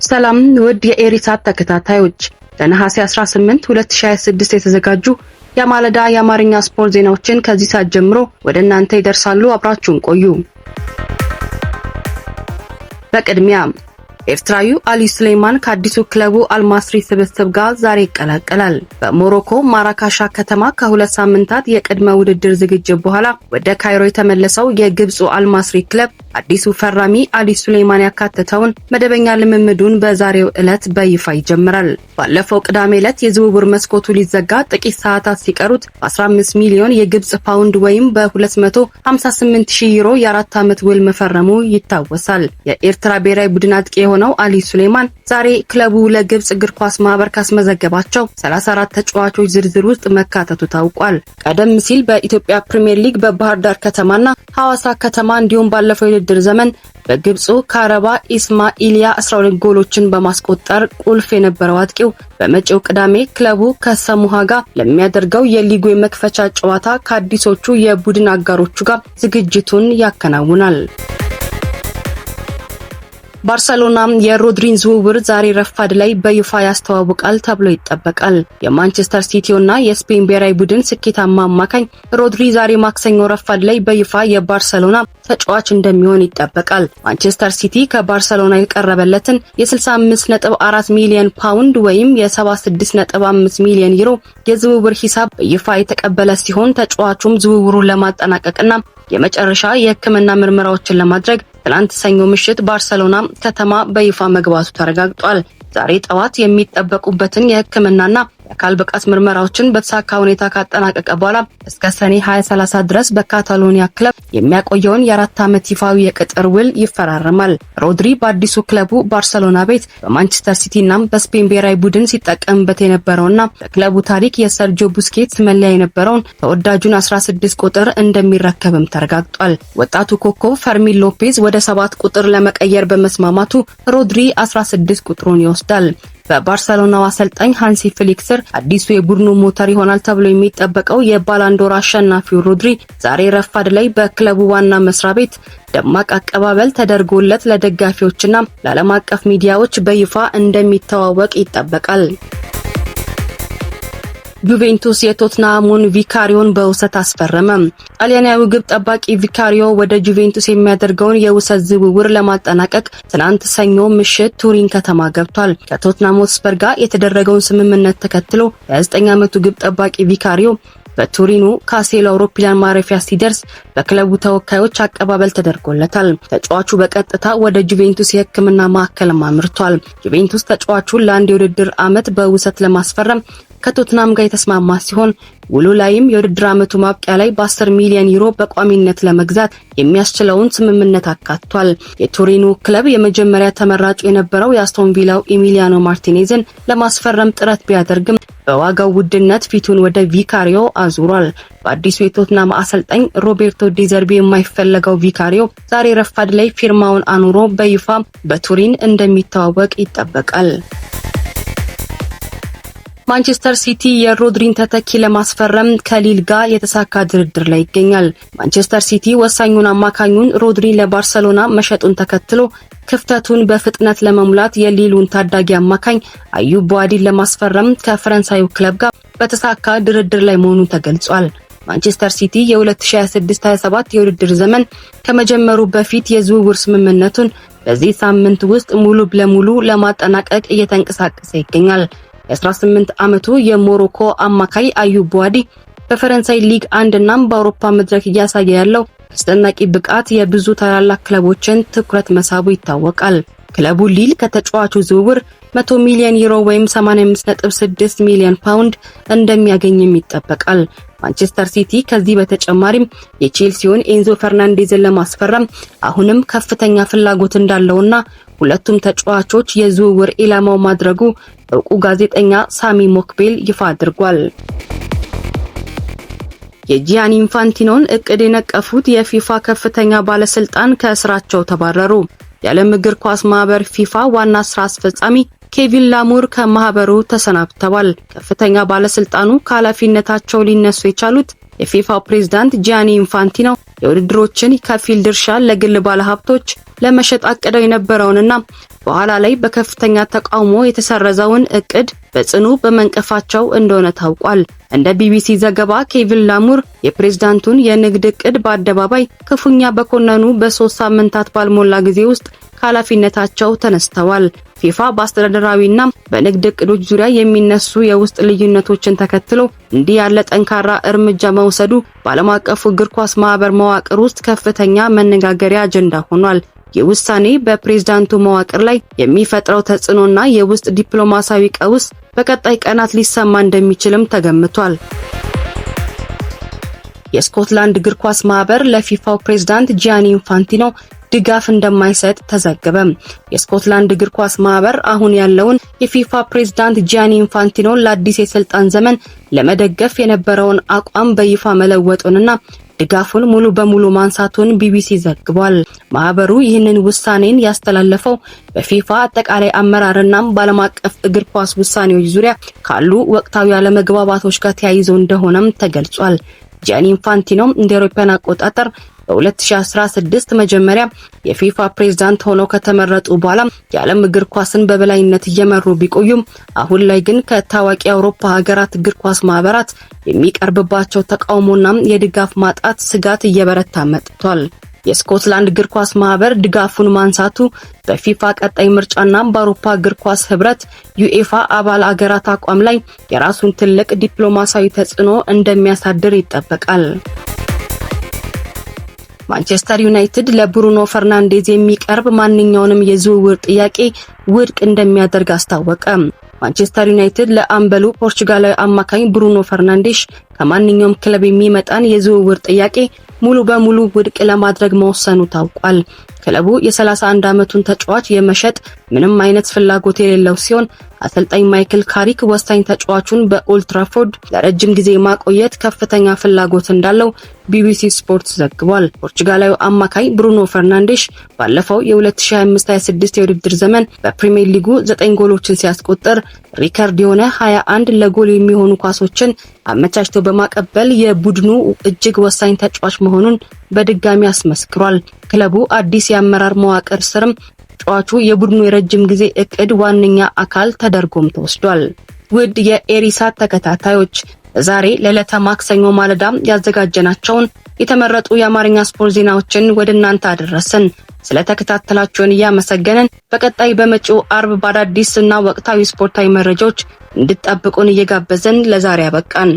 ሰላም ውድ የኤሪሳት ተከታታዮች ለነሐሴ 18 2026 የተዘጋጁ የማለዳ የአማርኛ ስፖርት ዜናዎችን ከዚህ ሰዓት ጀምሮ ወደ እናንተ ይደርሳሉ። አብራችሁን ቆዩ። በቅድሚያ ኤርትራዊው አሊ ሱሌማን ከአዲሱ ክለቡ አልማስሪ ስብስብ ጋር ዛሬ ይቀላቀላል። በሞሮኮ ማራካሻ ከተማ ከሁለት ሳምንታት የቅድመ ውድድር ዝግጅት በኋላ ወደ ካይሮ የተመለሰው የግብፁ አልማስሪ ክለብ አዲሱ ፈራሚ አሊ ሱሌማን ያካተተውን መደበኛ ልምምዱን በዛሬው ዕለት በይፋ ይጀምራል። ባለፈው ቅዳሜ ዕለት የዝውውር መስኮቱ ሊዘጋ ጥቂት ሰዓታት ሲቀሩት 15 ሚሊዮን የግብፅ ፓውንድ ወይም በ258,000 ዩሮ የ4 ዓመት ውል መፈረሙ ይታወሳል። የኤርትራ ብሔራዊ ቡድን አጥቂ የሆነው አሊ ሱሌማን ዛሬ ክለቡ ለግብፅ እግር ኳስ ማህበር ካስመዘገባቸው 34 ተጫዋቾች ዝርዝር ውስጥ መካተቱ ታውቋል። ቀደም ሲል በኢትዮጵያ ፕሪሚየር ሊግ በባህር ዳር ከተማና ሐዋሳ ከተማ እንዲሁም ባለፈው የውድድር ዘመን በግብፁ ካረባ ኢስማኢሊያ 12 ጎሎችን በማስቆጠር ቁልፍ የነበረው አጥቂው በመጪው ቅዳሜ ክለቡ ከሰሙሃ ጋር ለሚያደርገው የሊጉ የመክፈቻ ጨዋታ ከአዲሶቹ የቡድን አጋሮቹ ጋር ዝግጅቱን ያከናውናል። ባርሴሎና የሮድሪን ዝውውር ዛሬ ረፋድ ላይ በይፋ ያስተዋውቃል ተብሎ ይጠበቃል። የማንቸስተር ሲቲውና የስፔን ብሔራዊ ቡድን ስኬታማ አማካኝ ሮድሪ ዛሬ ማክሰኞ ረፋድ ላይ በይፋ የባርሴሎና ተጫዋች እንደሚሆን ይጠበቃል። ማንቸስተር ሲቲ ከባርሴሎና የቀረበለትን የ65.4 ሚሊዮን ፓውንድ ወይም የ76.5 ሚሊዮን ዩሮ የዝውውር ሂሳብ በይፋ የተቀበለ ሲሆን ተጫዋቹም ዝውውሩን ለማጠናቀቅና የመጨረሻ የሕክምና ምርመራዎችን ለማድረግ ትላንት ሰኞ ምሽት ባርሴሎና ከተማ በይፋ መግባቱ ተረጋግጧል። ዛሬ ጠዋት የሚጠበቁበትን የሕክምናና የአካል ብቃት ምርመራዎችን በተሳካ ሁኔታ ካጠናቀቀ በኋላ እስከ ሰኔ 2030 ድረስ በካታሎኒያ ክለብ የሚያቆየውን የ4 ዓመት ይፋዊ የቅጥር ውል ይፈራረማል። ሮድሪ በአዲሱ ክለቡ ባርሴሎና ቤት በማንቸስተር ሲቲና በስፔን ብሔራዊ ቡድን ሲጠቀምበት የነበረውና በክለቡ ታሪክ የሰርጂዮ ቡስኬትስ መለያ የነበረውን ተወዳጁን 16 ቁጥር እንደሚረከብም ተረጋግጧል። ወጣቱ ኮከብ ፈርሚን ሎፔዝ ወደ 7 ቁጥር ለመቀየር በመስማማቱ ሮድሪ 16 ቁጥሩን ይወስዳል። በባርሴሎናው አሰልጣኝ ሃንሲ ፍሊክ ስር አዲሱ የቡድኑ ሞተር ይሆናል ተብሎ የሚጠበቀው የባላንዶር አሸናፊው ሮድሪ ዛሬ ረፋድ ላይ በክለቡ ዋና መስሪያ ቤት ደማቅ አቀባበል ተደርጎለት ለደጋፊዎችና ለዓለም አቀፍ ሚዲያዎች በይፋ እንደሚተዋወቅ ይጠበቃል። ዩቬንቱስ የቶትናሙን ቪካሪዮን በውሰት አስፈረመ። ጣሊያናዊው ግብ ጠባቂ ቪካሪዮ ወደ ዩቬንቱስ የሚያደርገውን የውሰት ዝውውር ለማጠናቀቅ ትናንት ሰኞ ምሽት ቱሪን ከተማ ገብቷል። ከቶትናም ሆትስፐር ጋር የተደረገውን ስምምነት ተከትሎ የ29 ዓመቱ ግብ ጠባቂ ቪካሪዮ በቱሪኑ ካሴሎ አውሮፕላን ማረፊያ ሲደርስ በክለቡ ተወካዮች አቀባበል ተደርጎለታል። ተጫዋቹ በቀጥታ ወደ ዩቬንቱስ የሕክምና ማዕከል አምርቷል። ዩቬንቱስ ተጫዋቹን ለአንድ የውድድር ዓመት በውሰት ለማስፈረም ከቶትናም ጋር የተስማማ ሲሆን ውሉ ላይም የውድድር ዓመቱ ማብቂያ ላይ በ10 ሚሊዮን ዩሮ በቋሚነት ለመግዛት የሚያስችለውን ስምምነት አካቷል። የቱሪኑ ክለብ የመጀመሪያ ተመራጩ የነበረው የአስቶን ቪላው ኢሚሊያኖ ማርቲኔዝን ለማስፈረም ጥረት ቢያደርግም በዋጋው ውድነት ፊቱን ወደ ቪካሪዮ አዙሯል። በአዲሱ የቶትናም አሰልጣኝ ሮቤርቶ ዲዘርቢ የማይፈለገው ቪካሪዮ ዛሬ ረፋድ ላይ ፊርማውን አኑሮ በይፋ በቱሪን እንደሚተዋወቅ ይጠበቃል። ማንቸስተር ሲቲ የሮድሪን ተተኪ ለማስፈረም ከሊል ጋር የተሳካ ድርድር ላይ ይገኛል። ማንቸስተር ሲቲ ወሳኙን አማካኙን ሮድሪ ለባርሴሎና መሸጡን ተከትሎ ክፍተቱን በፍጥነት ለመሙላት የሊሉን ታዳጊ አማካኝ አዩብ ቡዋዲን ለማስፈረም ከፈረንሳዩ ክለብ ጋር በተሳካ ድርድር ላይ መሆኑ ተገልጿል። ማንቸስተር ሲቲ የ2026-27 የውድድር ዘመን ከመጀመሩ በፊት የዝውውር ስምምነቱን በዚህ ሳምንት ውስጥ ሙሉ ለሙሉ ለማጠናቀቅ እየተንቀሳቀሰ ይገኛል። የ18 ዓመቱ የሞሮኮ አማካይ አዩብ ቡዋዲ በፈረንሳይ ሊግ 1 እና በአውሮፓ መድረክ እያሳየ ያለው አስደናቂ ብቃት የብዙ ታላላቅ ክለቦችን ትኩረት መሳቡ ይታወቃል። ክለቡ ሊል ከተጫዋቹ ዝውውር 100 ሚሊዮን ዩሮ ወይም 85.6 ሚሊዮን ፓውንድ እንደሚያገኝም ይጠበቃል። ማንቸስተር ሲቲ ከዚህ በተጨማሪም የቼልሲውን ኤንዞ ፈርናንዴዝን ለማስፈረም አሁንም ከፍተኛ ፍላጎት እንዳለውና ሁለቱም ተጫዋቾች የዝውውር ኢላማው ማድረጉ እውቁ ጋዜጠኛ ሳሚ ሞክቤል ይፋ አድርጓል። የጂያኒ ኢንፋንቲኖን እቅድ የነቀፉት የፊፋ ከፍተኛ ባለስልጣን ከስራቸው ተባረሩ። የዓለም እግር ኳስ ማህበር ፊፋ ዋና ስራ አስፈጻሚ ኬቪን ላሙር ከማህበሩ ተሰናብተዋል። ከፍተኛ ባለስልጣኑ ከኃላፊነታቸው ሊነሱ የቻሉት የፊፋ ፕሬዝዳንት ጂያኒ ኢንፋንቲኖ የውድድሮችን ከፊል ድርሻ ለግል ባለሀብቶች ለመሸጥ አቅደው የነበረውንና በኋላ ላይ በከፍተኛ ተቃውሞ የተሰረዘውን እቅድ በጽኑ በመንቀፋቸው እንደሆነ ታውቋል። እንደ ቢቢሲ ዘገባ ኬቪን ላሙር የፕሬዝዳንቱን የንግድ እቅድ በአደባባይ ክፉኛ በኮነኑ በ3 ሳምንታት ባልሞላ ጊዜ ውስጥ ከኃላፊነታቸው ተነስተዋል። ፊፋ በአስተዳደራዊና በንግድ እቅዶች ዙሪያ የሚነሱ የውስጥ ልዩነቶችን ተከትሎ እንዲህ ያለ ጠንካራ እርምጃ መውሰዱ በዓለም አቀፉ እግር ኳስ ማህበር መዋቅር ውስጥ ከፍተኛ መነጋገሪያ አጀንዳ ሆኗል። የውሳኔ በፕሬዝዳንቱ መዋቅር ላይ የሚፈጥረው ተጽዕኖና የውስጥ ዲፕሎማሲያዊ ቀውስ በቀጣይ ቀናት ሊሰማ እንደሚችልም ተገምቷል። የስኮትላንድ እግር ኳስ ማህበር ለፊፋው ፕሬዝዳንት ጂያኒ ኢንፋንቲኖ ድጋፍ እንደማይሰጥ ተዘገበ። የስኮትላንድ እግር ኳስ ማህበር አሁን ያለውን የፊፋ ፕሬዝዳንት ጂያኒ ኢንፋንቲኖ ለአዲስ የስልጣን ዘመን ለመደገፍ የነበረውን አቋም በይፋ መለወጡንና ድጋፉን ሙሉ በሙሉ ማንሳቱን ቢቢሲ ዘግቧል። ማህበሩ ይህንን ውሳኔን ያስተላለፈው በፊፋ አጠቃላይ አመራርና በዓለም አቀፍ እግር ኳስ ውሳኔዎች ዙሪያ ካሉ ወቅታዊ አለመግባባቶች ጋር ተያይዞ እንደሆነም ተገልጿል። ጂያኒ ኢንፋንቲኖ እንደ አውሮፓውያን አቆጣጠር በ2016 መጀመሪያ የፊፋ ፕሬዝዳንት ሆነው ከተመረጡ በኋላ የዓለም እግር ኳስን በበላይነት እየመሩ ቢቆዩም አሁን ላይ ግን ከታዋቂ የአውሮፓ ሀገራት እግር ኳስ ማህበራት የሚቀርብባቸው ተቃውሞና የድጋፍ ማጣት ስጋት እየበረታ መጥቷል። የስኮትላንድ እግር ኳስ ማህበር ድጋፉን ማንሳቱ በፊፋ ቀጣይ ምርጫና በአውሮፓ እግር ኳስ ህብረት ዩኤፋ አባል አገራት አቋም ላይ የራሱን ትልቅ ዲፕሎማሲያዊ ተጽዕኖ እንደሚያሳድር ይጠበቃል። ማንቸስተር ዩናይትድ ለብሩኖ ፈርናንዴዝ የሚቀርብ ማንኛውንም የዝውውር ጥያቄ ውድቅ እንደሚያደርግ አስታወቀ። ማንቸስተር ዩናይትድ ለአምበሉ ፖርቹጋላዊ አማካኝ ብሩኖ ፈርናንዴሽ ከማንኛውም ክለብ የሚመጣን የዝውውር ጥያቄ ሙሉ በሙሉ ውድቅ ለማድረግ መወሰኑ ታውቋል። ክለቡ የ31 ዓመቱን ተጫዋች የመሸጥ ምንም አይነት ፍላጎት የሌለው ሲሆን አሰልጣኝ ማይክል ካሪክ ወሳኝ ተጫዋቹን በኦልድ ትራፎርድ ለረጅም ጊዜ ማቆየት ከፍተኛ ፍላጎት እንዳለው ቢቢሲ ስፖርት ዘግቧል። ፖርቹጋላዊ አማካይ ብሩኖ ፈርናንዴሽ ባለፈው የ2025-26 የውድድር ዘመን በፕሪሚየር ሊጉ 9 ጎሎችን ሲያስቆጥር ሪከርድ የሆነ 21 ለጎል የሚሆኑ ኳሶችን አመቻችቶ በማቀበል የቡድኑ እጅግ ወሳኝ ተጫዋች መሆኑን በድጋሚ አስመስክሯል። ክለቡ አዲስ የአመራር መዋቅር ስርም ተጫዋቹ የቡድኑ የረጅም ጊዜ እቅድ ዋነኛ አካል ተደርጎም ተወስዷል። ውድ የኤሪሳት ተከታታዮች ዛሬ ለዕለተ ማክሰኞ ማለዳ ያዘጋጀናቸውን የተመረጡ የአማርኛ ስፖርት ዜናዎችን ወደ እናንተ አደረስን። ስለተከታተላችሁን እያመሰገንን በቀጣይ በመጪው አርብ በአዳዲስና ወቅታዊ ስፖርታዊ መረጃዎች እንድትጠብቁን እየጋበዝን ለዛሬ አበቃን።